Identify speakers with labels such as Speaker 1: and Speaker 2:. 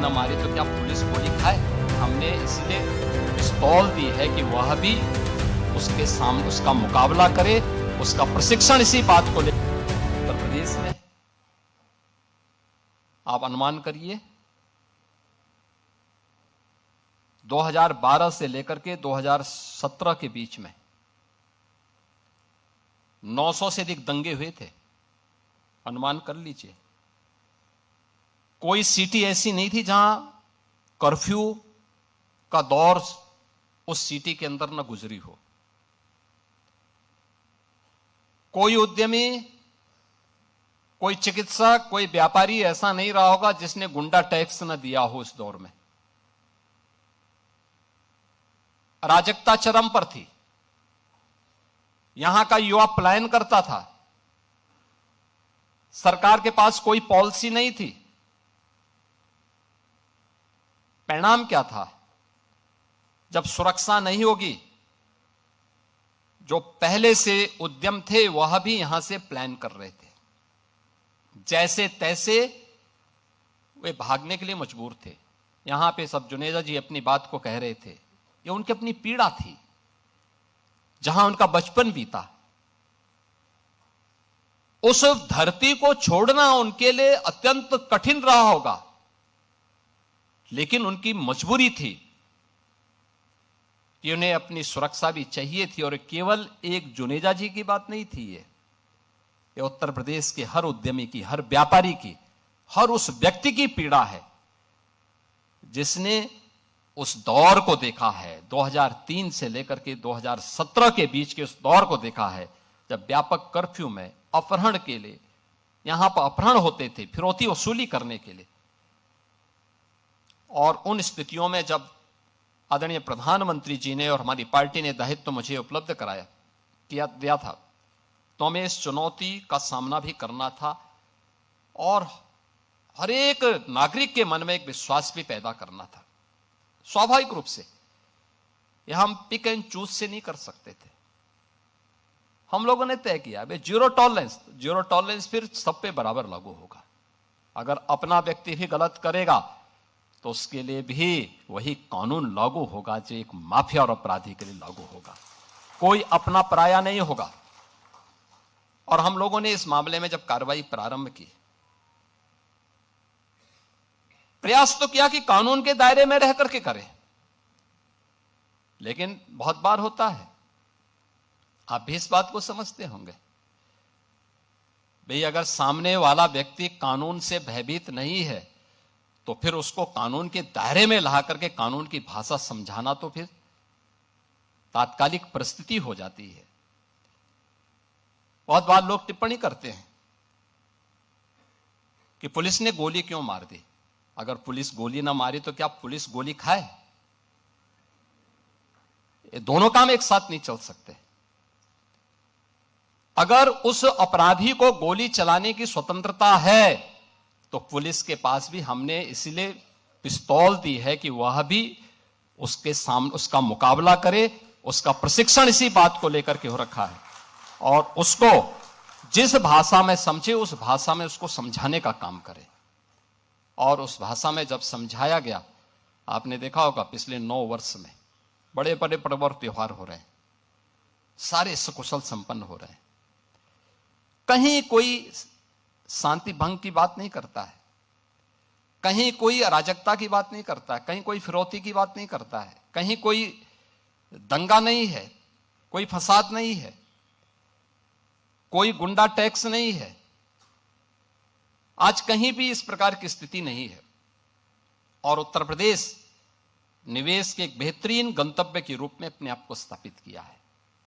Speaker 1: न मारी तो क्या पुलिस गोली खाए? हमने इसलिए पिस्तौल दी है कि वह भी उसके सामने उसका मुकाबला करे, उसका प्रशिक्षण इसी बात को लेकर। उत्तर प्रदेश में आप अनुमान करिए 2012 से लेकर के 2017 के बीच में 900 से अधिक दंगे हुए थे। अनुमान कर लीजिए, कोई सिटी ऐसी नहीं थी जहां कर्फ्यू का दौर उस सिटी के अंदर न गुजरी हो। कोई उद्यमी, कोई चिकित्सक, कोई व्यापारी ऐसा नहीं रहा होगा जिसने गुंडा टैक्स न दिया हो। इस दौर में अराजकता चरम पर थी। यहां का युवा पलायन करता था। सरकार के पास कोई पॉलिसी नहीं थी। परिणाम क्या था? जब सुरक्षा नहीं होगी, जो पहले से उद्यम थे वह भी यहां से प्लान कर रहे थे। जैसे तैसे वे भागने के लिए मजबूर थे। यहां पे सब जुनेजा जी अपनी बात को कह रहे थे, ये उनकी अपनी पीड़ा थी, जहां उनका बचपन बीता। उस धरती को छोड़ना उनके लिए अत्यंत कठिन रहा होगा, लेकिन उनकी मजबूरी थी कि उन्हें अपनी सुरक्षा भी चाहिए थी। और केवल एक जुनेजा जी की बात नहीं थी, ये उत्तर प्रदेश के हर उद्यमी की, हर व्यापारी की, हर उस व्यक्ति की पीड़ा है जिसने उस दौर को देखा है। 2003 से लेकर के 2017 के बीच के उस दौर को देखा है, जब व्यापक कर्फ्यू में अपहरण के लिए यहां पर अपहरण होते थे, फिरौती वसूली करने के लिए। और उन स्थितियों में जब आदरणीय प्रधानमंत्री जी ने और हमारी पार्टी ने दायित्व मुझे उपलब्ध दिया था, तो हमें इस चुनौती का सामना भी करना था और हर एक नागरिक के मन में एक विश्वास भी पैदा करना था। स्वाभाविक रूप से यह हम पिक एंड चूज से नहीं कर सकते थे। हम लोगों ने तय किया भाई जीरो टॉलरेंस फिर सब पे बराबर लागू होगा। अगर अपना व्यक्ति भी गलत करेगा तो उसके लिए भी वही कानून लागू होगा जो एक माफिया और अपराधी के लिए लागू होगा। कोई अपना पराया नहीं होगा। और हम लोगों ने इस मामले में जब कार्रवाई प्रारंभ की, प्रयास तो किया कि कानून के दायरे में रह करके करें, लेकिन बहुत बार होता है, आप भी इस बात को समझते होंगे, भाई अगर सामने वाला व्यक्ति कानून से भयभीत नहीं है तो फिर उसको कानून के दायरे में ला करके कानून की भाषा समझाना तो फिर तात्कालिक परिस्थिति हो जाती है। बहुत बार लोग टिप्पणी करते हैं कि पुलिस ने गोली क्यों मार दी। अगर पुलिस गोली ना मारी तो क्या पुलिस गोली खाए? ये दोनों काम एक साथ नहीं चल सकते। अगर उस अपराधी को गोली चलाने की स्वतंत्रता है तो पुलिस के पास भी हमने इसलिए पिस्तौल दी है कि वह भी उसके सामने उसका मुकाबला करे, उसका प्रशिक्षण इसी बात को लेकर के हो रखा है और उसको जिस भाषा में समझे उस भाषा में उसको समझाने का काम करे। और उस भाषा में जब समझाया गया, आपने देखा होगा पिछले 9 वर्ष में बड़े बड़े पर्व और त्योहार हो रहे हैं, सारे सकुशल संपन्न हो रहे हैं। कहीं कोई शांति भंग की बात नहीं करता है, कहीं कोई अराजकता की बात नहीं करता है, कहीं कोई फिरौती की बात नहीं करता है, कहीं कोई दंगा नहीं है, कोई फसाद नहीं है, कोई गुंडा टैक्स नहीं है। आज कहीं भी इस प्रकार की स्थिति नहीं है और उत्तर प्रदेश निवेश के एक बेहतरीन गंतव्य के रूप में अपने आप को स्थापित किया है।